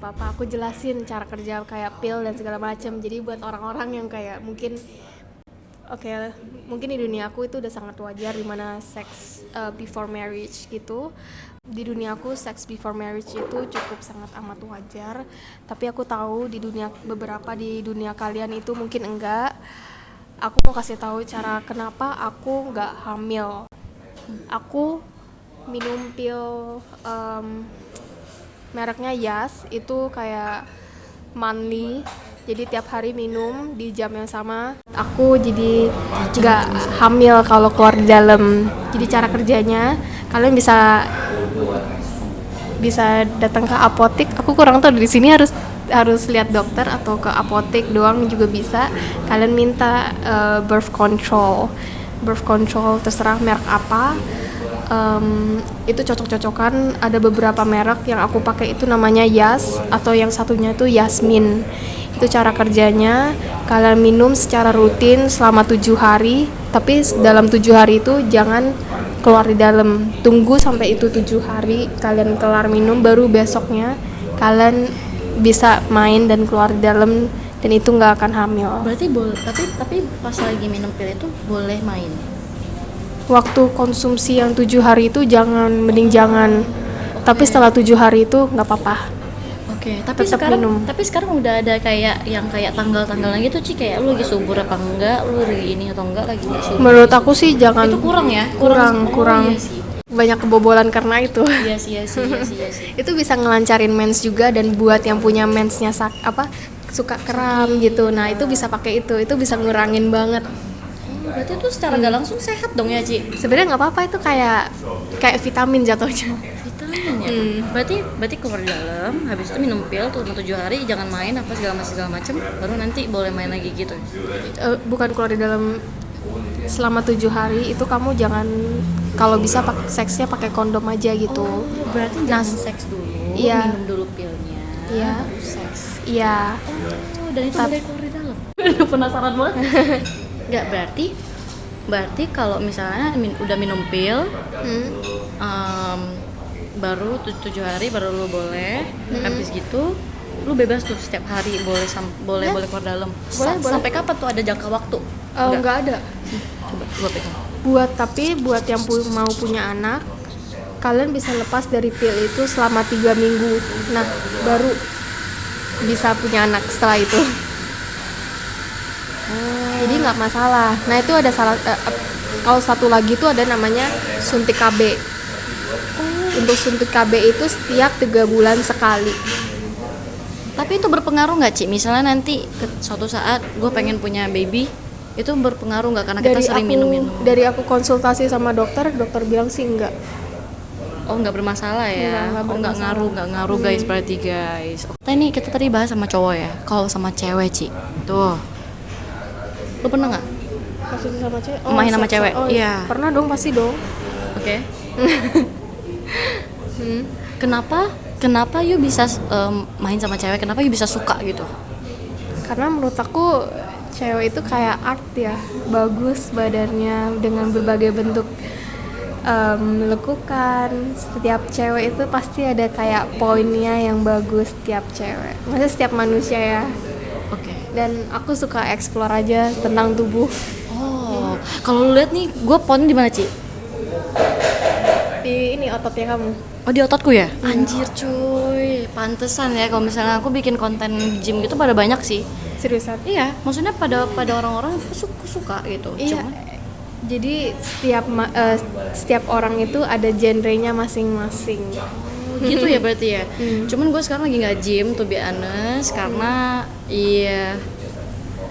nggak apa-apa. Aku jelasin cara kerja kayak pil dan segala macam. Jadi buat orang-orang yang kayak mungkin oke, mungkin di dunia aku itu udah sangat wajar dimana seks before marriage gitu. Di dunia aku seks before marriage itu cukup sangat amat wajar. Tapi aku tahu di dunia beberapa di dunia kalian itu mungkin enggak. Aku mau kasih tahu cara kenapa aku nggak hamil. Aku minum pil mereknya Yas, itu kayak monthly, jadi tiap hari minum di jam yang sama. Aku jadi nggak hamil kalau keluar di dalam. Jadi cara kerjanya kalian bisa datang ke apotek. Aku kurang tahu di sini harus lihat dokter atau ke apotek doang juga bisa. Kalian minta birth control terserah merek apa. Itu cocok-cocokan. Ada beberapa merek yang aku pakai itu namanya Yas, atau yang satunya itu Yasmin. Itu cara kerjanya, kalian minum secara rutin selama 7 hari. Tapi dalam 7 hari itu jangan keluar di dalam. Tunggu sampai itu 7 hari kalian kelar minum, baru besoknya kalian bisa main dan keluar di dalam, dan itu nggak akan hamil. Berarti boleh, tapi pas lagi minum pil itu boleh main. Waktu konsumsi yang 7 hari itu mending jangan. Tapi setelah 7 hari itu nggak apa-apa. Oke, tapi Tetap sekarang minum. udah ada kayak tanggal-tanggalan gitu Ci, kayak lu lagi subur apa enggak, lu lagi ini atau enggak, lagi enggak subur. Menurut aku sih jangan. Itu kurang ya? Kurang. Iya sih. Banyak kebobolan karena itu. Iya sih. Itu bisa ngelancarin mens juga, dan buat yang punya mensnya suka kram gitu. Nah, itu bisa pakai itu. Itu bisa ngurangin banget. Berarti itu secara nggak langsung sehat dong ya Ci? Sebenarnya nggak apa-apa, itu kayak vitamin jatuhnya. Vitamin ya? Berarti keluar dalam, habis itu minum pil tuh 7 hari, jangan main apa segala macam, baru nanti boleh main lagi gitu. Bukan keluar di dalam selama 7 hari itu. Kamu jangan, kalau bisa seksnya pakai kondom aja gitu. Berarti jangan seks dulu, iya. minum dulu pilnya, Iya. baru seks. Iya. Dan itu boleh keluar di dalam. Penasaran banget. Nggak, berarti kalau misalnya udah minum pil, baru 7 hari baru lu boleh. Habis gitu lu bebas tuh setiap hari boleh keluar dalam. Boleh. Sampai kapan tuh, ada jangka waktu? Nggak ada. Coba pegang. Buat yang mau punya anak, kalian bisa lepas dari pil itu selama 3 minggu. Nah, baru bisa punya anak setelah itu. Jadi nggak masalah. Nah, itu ada kalau satu lagi itu ada namanya suntik KB. Untuk suntik KB itu setiap 3 bulan sekali. Tapi itu berpengaruh nggak Ci? Misalnya nanti suatu saat gue pengen punya baby, itu berpengaruh nggak karena kita sering minum-minum? Dari aku konsultasi sama dokter bilang sih enggak. Oh, nggak bermasalah ya? Nggak ngaruh guys, berarti guys. Kita tadi bahas sama cowok ya. Kalau sama cewek Ci, tuh, lu pernah nggak Maksudnya sama cewek? main sama cewek? Iya. Pernah dong, pasti dong. Oke. Kenapa you bisa main sama cewek? Kenapa you bisa suka gitu? Karena menurut aku cewek itu kayak art ya, bagus badannya dengan berbagai bentuk lekukan. Setiap cewek itu pasti ada kayak poinnya yang bagus, setiap cewek, maksudnya setiap manusia ya. Oke. Dan aku suka explore aja tentang tubuh. Oh, kalau lu lihat nih, gue poin di mana Ci? Di ini ototnya kamu. Oh, di ototku ya? Anjir cuy, pantesan ya kalau misalnya aku bikin konten di gym gitu pada banyak sih. Seriusan? Iya, maksudnya pada orang-orang suka gitu. Iya. Cuman Jadi setiap orang itu ada genrenya masing-masing. gitu ya berarti ya. Cuman gue sekarang lagi nggak gym to be honest, karena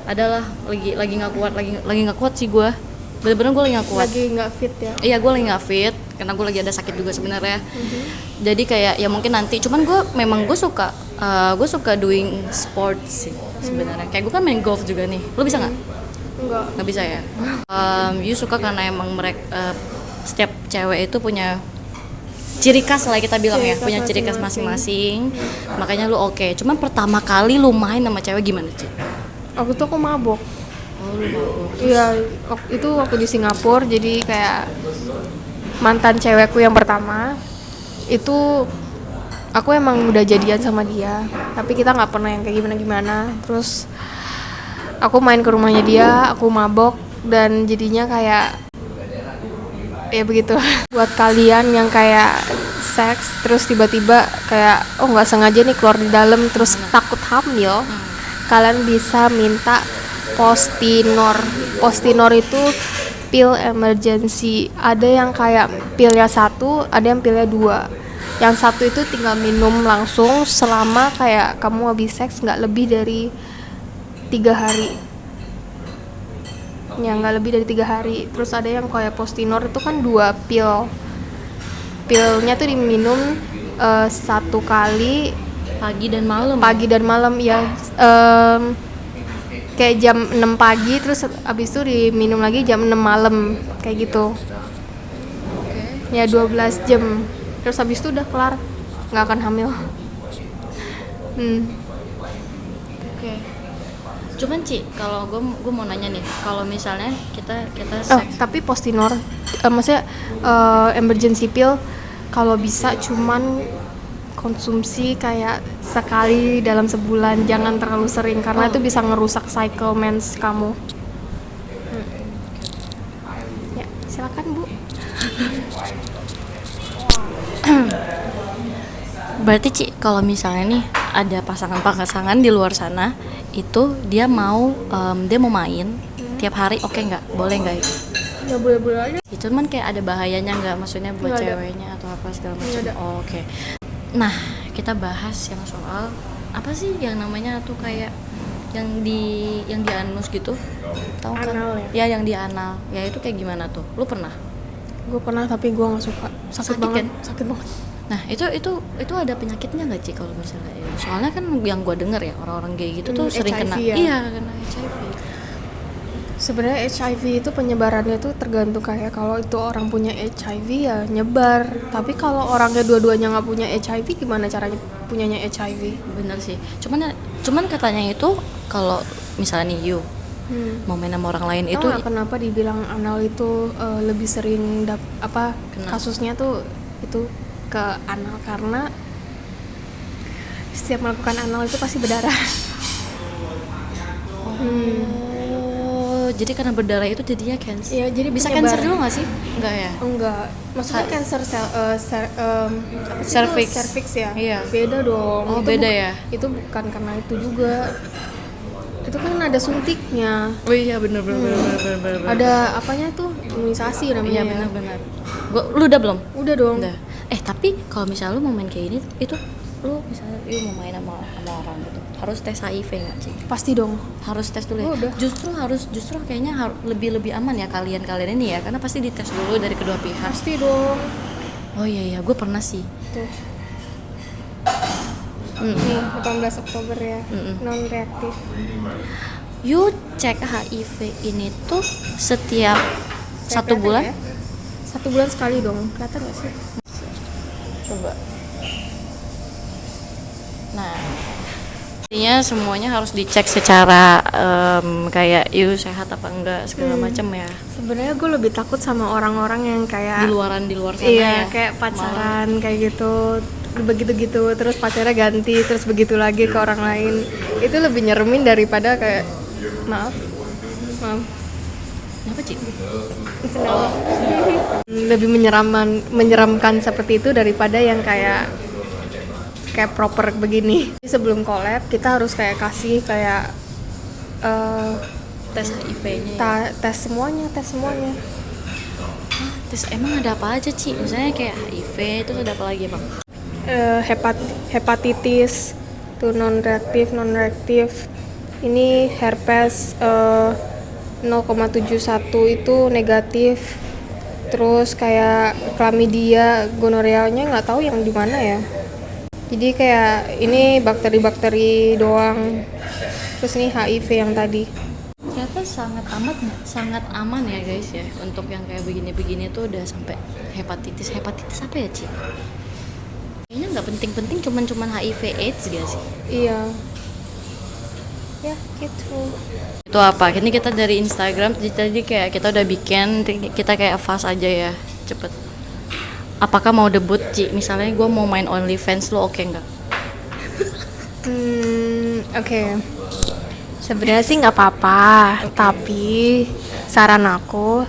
adalah lagi nggak kuat sih gue. Bener-bener gue lagi nggak kuat. Lagi nggak fit ya? Iya, gue lagi nggak fit karena gue lagi ada sakit juga sebenarnya. Jadi kayak ya mungkin nanti. Cuman gue suka doing sports sih sebenarnya. Kayak gue kan main golf juga nih. Lo bisa nggak? Nggak bisa ya. You suka karena emang mereka setiap cewek itu punya ciri khas lah kita bilang ya, punya ciri khas masing-masing. Makanya lu oke. Cuman pertama kali lu main sama cewek gimana Ci? Aku tuh mabok. Oh, lu mabuk. Iya, itu waktu di Singapura. Jadi kayak mantan cewekku yang pertama itu aku emang udah jadian sama dia, tapi kita nggak pernah yang kayak gimana-gimana. Terus aku main ke rumahnya dia, aku mabok, dan jadinya kayak ya begitu. Buat kalian yang kayak seks terus tiba-tiba kayak nggak sengaja nih keluar di dalam terus takut hamil, kalian bisa minta Postinor. Postinor itu pil emergency. Ada yang kayak pilnya 1, ada yang pilnya 2. Yang 1 itu tinggal minum langsung selama kayak kamu habis seks nggak lebih dari 3 hari. Ya nggak lebih dari 3 hari. Terus ada yang kayak Postinor itu kan 2 pil. Pilnya tuh diminum 1 kali Pagi dan malam ya. Kayak jam 6 pagi terus abis itu diminum lagi jam 6 malam kayak gitu. Ya 12 jam. Terus abis itu udah kelar, nggak akan hamil. Oke. Cuman Ci, kalau gue mau nanya nih, kalau misalnya kita seks, Tapi Postinor maksudnya emergency pill kalau bisa cuman konsumsi kayak sekali dalam sebulan, jangan terlalu sering karena itu bisa ngerusak cycle mens kamu. Ya, silakan Bu. berarti Ci, kalau misalnya nih ada pasangan di luar sana itu dia mau main tiap hari, oke nggak? Boleh nggak itu? Ya boleh-boleh aja. Cuman kayak ada bahayanya nggak? Maksudnya buat Nggak ada. ceweknya atau apa segala macam? Nggak ada. Oh, oke. Nah, kita bahas yang soal apa sih yang namanya tuh kayak yang di anus gitu, tahu kan? Anal Ya, yang di anal. Ya itu kayak gimana tuh? Lu pernah? Gue pernah tapi gue nggak suka. Sakit banget. Kan? Sakit banget. Nah, itu ada penyakitnya nggak Ci kalau misalnya? Soalnya kan yang gue denger ya orang-orang gay gitu tuh sering HIV kena. ya? Iya, kena HIV. Sebenarnya HIV itu penyebarannya tuh tergantung kayak kalau itu orang punya HIV ya nyebar. Tapi kalau orangnya dua-duanya nggak punya HIV, gimana caranya punyanya HIV? Bener sih. Cuman katanya itu kalau misalnya nih you mau main sama orang lain Tahu itu nggak kenapa dibilang anal itu lebih sering Kena. kasusnya tuh itu ke anal karena setiap melakukan anal itu pasti berdarah. Oh, jadi karena berdarah itu jadinya cancer. Iya, jadi Bisa penyebar. cancer juga nggak sih? Enggak ya? Enggak, maksudnya cancer Cervix. cervix ya. Iya. Beda dong. Oh, Itu beda ya? Itu bukan karena itu juga. Itu kan ada suntiknya. Oh iya, bener. Ada apanya tuh? Imunisasi namanya. Iya, benar. Lu udah belum? Udah dong. Udah. Tapi kalau misalnya lu mau main kayak gini, itu lu misalnya lu mau main sama orang gitu, harus tes HIV nggak sih? Pasti dong. Harus tes dulu ya. Oh, udah. Justru kayaknya lebih aman ya kalian ini ya, karena pasti dites dulu dari kedua pihak. Pasti dong. Oh iya, gue pernah sih. Tuh. Nih, 18 Oktober ya. Non reaktif. You cek HIV ini tuh setiap 1 bulan? Ya? 1 bulan sekali dong. Kelihatan nggak sih? Coba. Nah, intinya semuanya harus dicek secara kayak you sehat apa enggak segala macam ya. Sebenarnya gue lebih takut sama orang-orang yang kayak Di luar sana iya, ya. kayak pacaran kayak gitu, begitu terus pacarnya ganti terus begitu lagi ke orang lain. Itu lebih nyeremin daripada kayak maaf Kenapa Ci? lebih menyeramkan seperti itu daripada yang kayak proper begini. Sebelum collab kita harus kayak kasih kayak Tes HIV-nya ya? tes semuanya. Terus emang ada apa aja Ci? Misalnya kayak HIV, terus ada apa lagi Bang? Hepatitis tuh non reaktif. Ini herpes 0,71 itu negatif. Terus kayak chlamydia, gonoreanya nggak tahu yang di mana ya. Jadi kayak ini bakteri doang. Terus ini HIV yang tadi. Ternyata sangat aman ya guys ya, untuk yang kayak begini tuh udah sampai hepatitis apa ya Ci? Kayaknya nggak penting-penting, cuman HIV AIDS gak sih? Iya. Ya gitu. Itu apa? Ini kita dari Instagram, jadi kayak kita udah bikin, kita kayak fast aja ya, cepet. apakah mau debut Ci? Misalnya gue mau main OnlyFans, lo oke nggak? Oke. Sebenarnya sih nggak apa-apa, tapi saran aku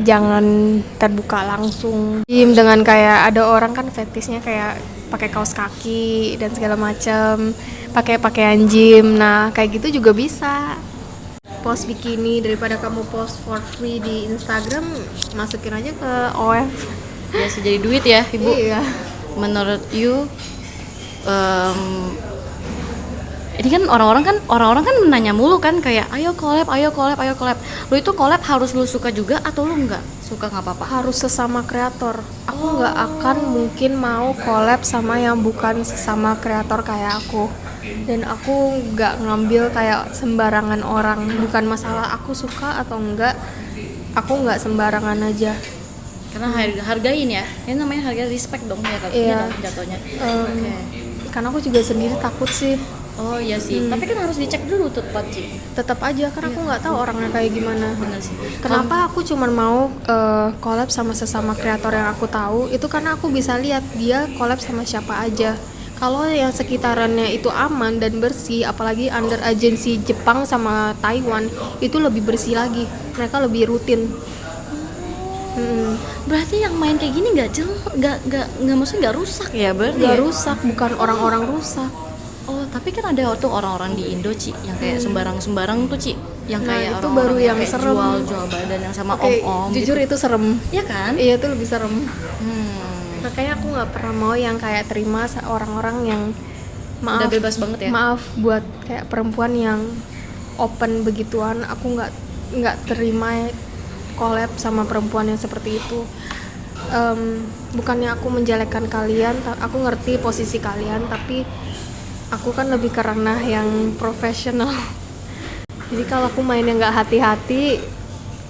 jangan terbuka langsung. Dengan kayak ada orang kan fetishnya kayak pakai kaos kaki dan segala macam, pakai pakaian gym. Nah, kayak gitu juga bisa. Post bikini daripada kamu post for free di Instagram, masukin aja ke OF. Ya sih, jadi duit ya ibu. Iya. Menurut you ini kan orang-orang kan menanya mulu kan kayak ayo collab. Lu itu collab harus lu suka juga atau lu nggak suka nggak apa-apa? Harus sesama kreator. Aku nggak akan mungkin mau collab sama yang bukan sesama kreator kayak aku. Dan aku nggak ngambil kayak sembarangan orang. Bukan masalah aku suka atau enggak, aku nggak sembarangan aja. Karena hargain ya, ini namanya harga respect dong ya kalau Iya. jatuhnya. Karena aku juga sendiri takut sih. Oh iya sih, tapi kan harus dicek dulu tuh Ci. Tetap aja karena aku nggak tahu orangnya kayak gimana. Bener sih. Kenapa aku cuman mau collab sama sesama kreator yang aku tahu? Itu karena aku bisa lihat dia collab sama siapa aja. Kalau yang sekitarannya itu aman dan bersih, apalagi under agensi Jepang sama Taiwan, itu lebih bersih lagi. Mereka lebih rutin. Berarti yang main kayak gini nggak maksudnya nggak rusak ya berarti? Gak Ya? rusak, bukan orang-orang rusak. Oh tapi kan ada tuh orang-orang di Indo Ci yang kayak sembarang tuh Ci, yang Nah, kayak itu orang-orang baru yang kayak serem. jual badan yang sama Oke, om-om. jujur gitu. itu serem. Iya kan? Iya, itu lebih serem. Hmm. Makanya aku nggak pernah mau yang kayak terima orang-orang yang Udah bebas banget ya? Maaf buat kayak perempuan yang open begituan. Aku nggak terima collab sama perempuan yang seperti itu. Bukannya aku menjelekkan kalian, aku ngerti posisi kalian, tapi aku kan lebih ke ranah yang profesional. Jadi kalau aku mainnya nggak hati-hati,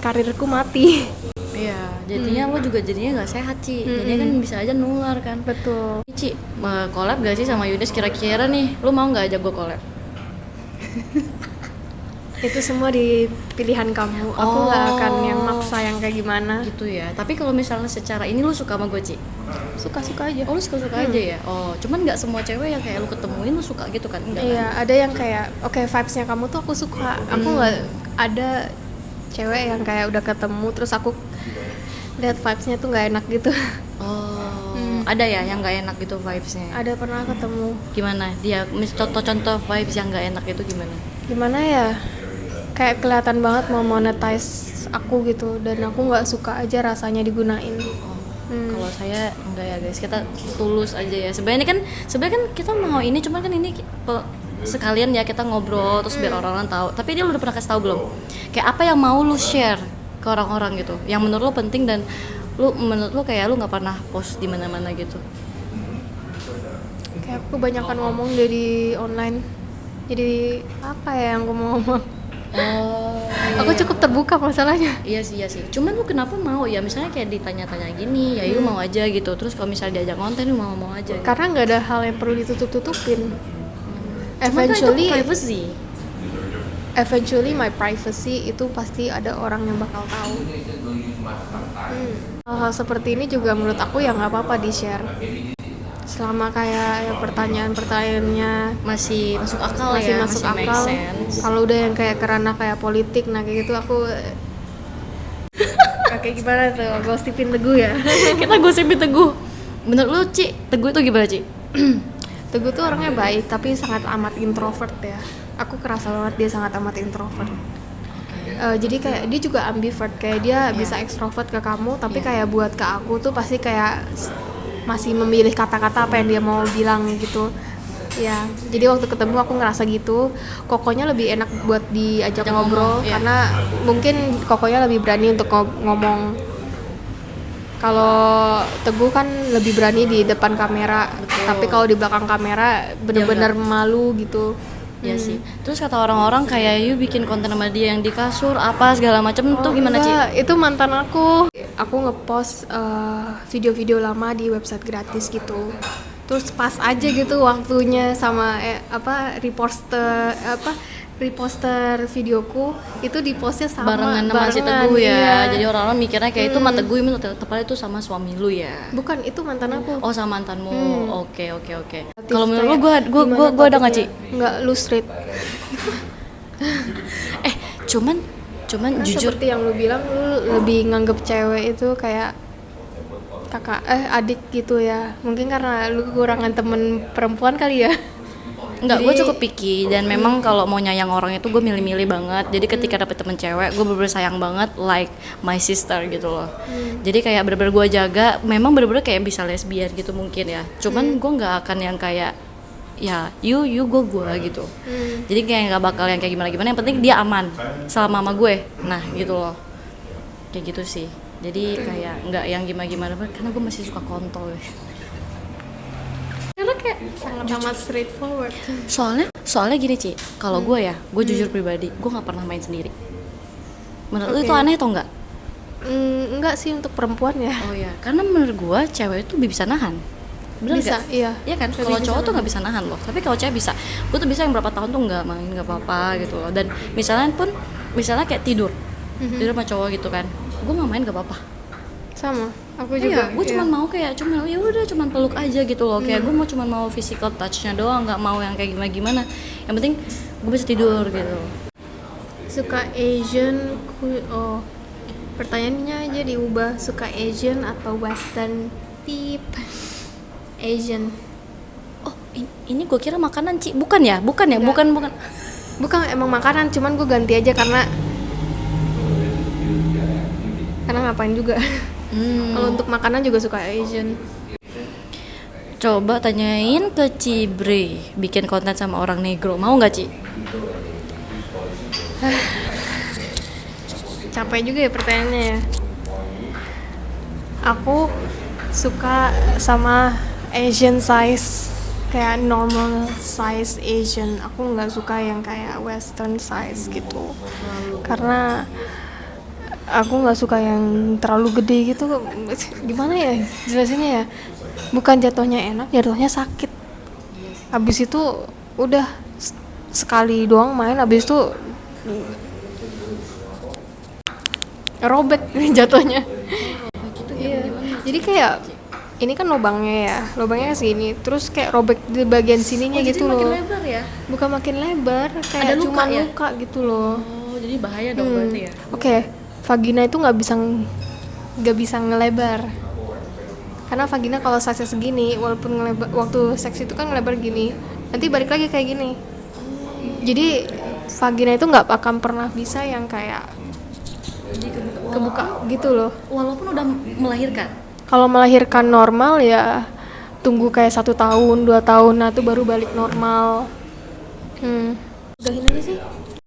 karirku mati. Iya, jadinya lo juga jadinya nggak sehat Ci. Jadinya kan bisa aja nular kan. Betul. Ci, collab gak sih sama Yudes kira-kira nih? Lu mau nggak ajak gue collab? Itu semua di pilihan kamu. Aku nggak akan yang maksa yang kayak gimana. Gitu ya. Tapi kalau misalnya secara ini lu suka sama gue Ci? Suka-suka aja. Oh lu suka-suka aja ya? Oh cuman nggak semua cewek yang kayak lu ketemuin lu suka gitu kan? Enggak Iya, kan? ada yang kayak oke, vibes-nya kamu tuh aku suka. Aku nggak ada cewek yang kayak udah ketemu terus aku lihat vibes-nya tuh nggak enak gitu. Oh ada ya yang nggak enak gitu vibes-nya? Ada pernah ketemu. Gimana? Dia contoh-contoh vibes yang nggak enak itu gimana? Gimana ya? Kayak kelihatan banget mau monetize aku gitu dan aku nggak suka aja rasanya digunain. Kalau saya enggak ya guys, kita tulus aja ya. Sebenarnya kan kita mau ini, cuman kan ini sekalian ya kita ngobrol terus biar orang-orang tahu. Tapi dia udah pernah kasih tahu belum? Kayak apa yang mau lu share ke orang-orang gitu, yang menurut lu penting dan menurut lu kayak lu nggak pernah post di mana-mana gitu. Kayak aku kebanyakan ngomong dari online. Jadi apa ya yang aku mau ngomong? Oh, Aku cukup terbuka masalahnya. Iya sih. Cuman lu kenapa mau ya? Misalnya kayak ditanya-tanya gini, ya lu mau aja gitu. Terus kalau misalnya diajak konten, lu mau aja. Gitu. Karena nggak ada hal yang perlu ditutup-tutupin. Cuman kan itu privacy. Eventually my privacy itu pasti ada orang yang bakal tahu. Hal-hal seperti ini juga menurut aku ya nggak apa-apa di share. Selama kayak ya pertanyaan-pertanyaannya Masih masuk akal masih ya, masuk masih make akal. sense. Kalau udah yang kayak kerana kayak politik, nah kayak gitu aku kayak gimana tuh, gosipin Teguh ya. Kita gosipin Teguh. Menurut lu Ci, Teguh itu gimana Ci? Teguh tuh orangnya baik tapi sangat amat introvert ya. Aku kerasa banget dia sangat amat introvert. Jadi kayak dia juga ambivert, kayak dia bisa ekstrovert ke kamu tapi kayak buat ke aku tuh pasti kayak masih memilih kata-kata apa yang dia mau bilang gitu ya. Jadi waktu ketemu aku ngerasa gitu, Kokonya lebih enak buat diajak ngobrol karena mungkin Kokonya lebih berani untuk ngomong. Kalau Teguh kan lebih berani di depan kamera. Tapi kalau di belakang kamera bener-bener malu gitu. Iya sih. Terus kata orang-orang kayak you bikin konten sama dia yang di kasur apa segala macam tuh gimana Ci? Itu mantan aku. Aku ngepost video-video lama di website gratis gitu. Terus pas aja gitu waktunya sama reposter reposter videoku itu di postnya sama barengan sama si Teguh ya. iya. Jadi orang-orang mikirnya kayak itu sama Teguh, itu tepatnya itu sama suami lu ya. Bukan, itu mantan aku. Oh, sama mantanmu. Oke. Aktif Kalau menurut lu kayak gua gimana ada nggak, Ci? topiknya? Nggak, lu straight. Cuman Karena jujur seperti yang lu bilang, lu lebih nganggep cewek itu kayak kakak adik gitu ya. Mungkin karena lu kekurangan temen perempuan kali ya. enggak, Jadi- gue cukup picky dan memang kalau mau nyayang orang itu gue milih-milih banget. Jadi ketika dapet temen cewek, gue bener-bener sayang banget, like my sister gitu loh. Jadi kayak bener-bener gue jaga, memang bener-bener kayak bisa lesbian gitu mungkin ya. Cuman gue nggak akan yang kayak ya you gue gitu. Jadi kayak nggak bakal yang kayak gimana. Yang penting dia aman selama sama gue. Nah gitu loh, kayak gitu sih. Jadi kayak nggak yang gimana karena gue masih suka kontol. Karena kayak sangat amat straightforward. Soalnya gini, Ci, kalau gue ya, gue jujur pribadi, gue nggak pernah main sendiri. Menurut lu Oke. itu aneh atau enggak? Enggak sih untuk perempuan ya. Oh ya, karena menurut gue cewek itu bisa nahan. Bener Bisa, nggak? iya. Iya kan, Lebih kalau bisa cowok tuh nahan. nggak bisa nahan loh, tapi kalau cewek bisa. Gue tuh bisa yang berapa tahun tuh nggak main, nggak apa-apa gitu loh. Dan misalnya kayak tidur sama cowok gitu kan, gue nggak main nggak apa-apa. Sama, aku juga. Iya, gue cuma mau kayak ya udah cuman peluk aja gitu loh. Kayak gue cuma mau physical touch-nya doang, nggak mau yang kayak gimana. Yang penting gue bisa tidur gitu. Suka Asian, pertanyaannya aja diubah, suka Asian atau Western? Tip Asian. Oh, ini gue kira makanan, Ci. Bukan ya? Bukan. Bukan emang makanan, cuman gue ganti aja karena ngapain juga. Kalau untuk makanan juga suka Asian. Coba tanyain ke Cibre, bikin konten sama orang negro, mau nggak, Ci? Capek juga ya pertanyaannya ya. Aku suka sama Asian size, kayak normal size Asian. Aku nggak suka yang kayak Western size gitu, karena aku nggak suka yang terlalu gede gitu. Gimana ya jelasinnya ya, bukan jatuhnya enak, jatuhnya sakit. Habis itu udah sekali doang main, habis itu robek jatuhnya. Iya. Jadi kayak ini kan lubangnya segini, terus kayak robek di bagian sininya gitu loh. lebar ya? Bukan makin lebar, kayak Ada luka cuma ya? luka gitu loh. Oh, jadi bahaya dong berarti ya? Oke, vagina itu nggak bisa ngelebar. Karena vagina kalau size segini, walaupun ngelebar, waktu seks itu kan ngelebar gini, nanti balik lagi kayak gini. Jadi vagina itu nggak akan pernah bisa yang kayak kebuka gitu loh. Walaupun udah melahirkan. Kalau melahirkan normal ya tunggu kayak 1 tahun 2 tahun, nah itu baru balik normal.